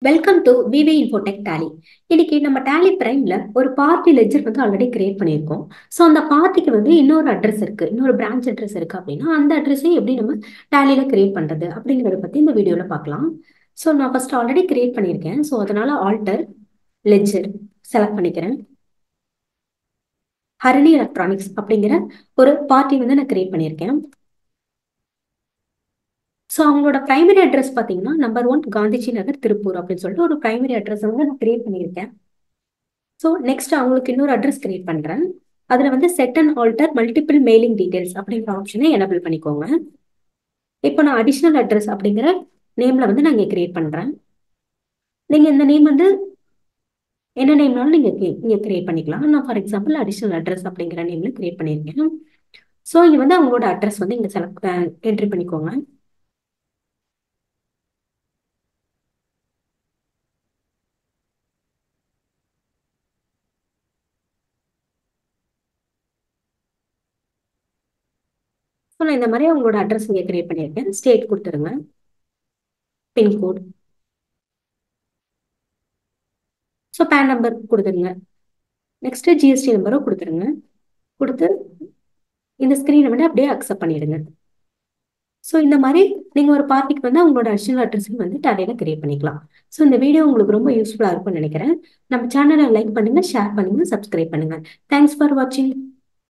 Welcome to VV Infotech Tally. இன்னைக்கு நம்ம டேலி பிரைம்ல ஒரு பார்ட்டி லெட்ஜர் வந்து ஆல்ரெடி கிரியேட் பண்ணியிருக்கோம். ஸோ அந்த பார்ட்டிக்கு வந்து இன்னொரு அட்ரஸ் இருக்கு, இன்னொரு பிரான்ச் அட்ரஸ் இருக்கு அப்படின்னா அந்த அட்ரஸை எப்படி நம்ம டேலியில கிரியேட் பண்றது அப்படிங்கிறத பத்தி இந்த வீடியோல பார்க்கலாம். ஸோ நான் ஃபர்ஸ்ட் ஆல்ரெடி கிரியேட் பண்ணியிருக்கேன். ஸோ அதனால ஆல்டர் லெட்ஜர் செலக்ட் பண்ணிக்கிறேன். ஹரிணி எலக்ட்ரானிக்ஸ் அப்படிங்கிற ஒரு பார்ட்டி வந்து நான் கிரியேட் பண்ணியிருக்கேன். ஸோ அவங்களோட பிரைமரி அட்ரஸ் பார்த்தீங்கன்னா நம்பர் 1 காந்திஜி நகர் திருப்பூர் அப்படின்னு சொல்லிட்டு ஒரு பிரைமரி அட்ரஸ் வந்து நான் கிரியேட் பண்ணியிருக்கேன். ஸோ நெக்ஸ்ட் அவங்களுக்கு இன்னொரு அட்ரஸ் கிரியேட் பண்ணுறேன். அதில் வந்து set and alter multiple mailing details அப்படிங்கிற ஆப்ஷனை எனபிள் பண்ணிக்கோங்க. இப்போ நான் அடிஷ்னல் அட்ரஸ் அப்படிங்கிற நேமில் வந்து நான் இங்கே கிரியேட் பண்ணுறேன். நீங்கள் இந்த நேம் வந்து என்ன நேம்னாலும் நீங்கள் கிரியேட் பண்ணிக்கலாம். நான் ஃபார் எக்ஸாம்பிள் அடிஷ்னல் அட்ரஸ் அப்படிங்கிற நேமில் கிரியேட் பண்ணியிருக்கேன். ஸோ இங்கே வந்து அவங்களோட அட்ரஸ் வந்து இங்கே என்ட்ரி பண்ணிக்கோங்க. ஸோ நான் இந்த மாதிரி அவங்களோட அட்ரஸ் இங்கே கிரியேட் பண்ணியிருக்கேன். ஸ்டேட் கொடுத்துருங்க, பின்கோட், ஸோ பேன் நம்பர் கொடுத்துருங்க. நெக்ஸ்ட் ஜிஎஸ்டி நம்பரும் கொடுத்துருங்க. கொடுத்து இந்த ஸ்க்ரீனை வந்து அப்படியே அக்செப்ட் பண்ணிடுங்க. ஸோ இந்த மாதிரி நீங்கள் ஒரு பார்ட்டிக்கு வந்து உங்களோட அடிஷனல் அட்ரஸையும் வந்து டேலியில் கிரியேட் பண்ணிக்கலாம். ஸோ இந்த வீடியோ உங்களுக்கு ரொம்ப யூஸ்ஃபுல்லாக இருக்கும்னு நினைக்கிறேன். நம்ம சேனலை லைக் பண்ணுங்கள், ஷேர் பண்ணுங்கள், சப்ஸ்கிரைப் பண்ணுங்கள். தேங்க்ஸ் ஃபார் வாட்சிங்.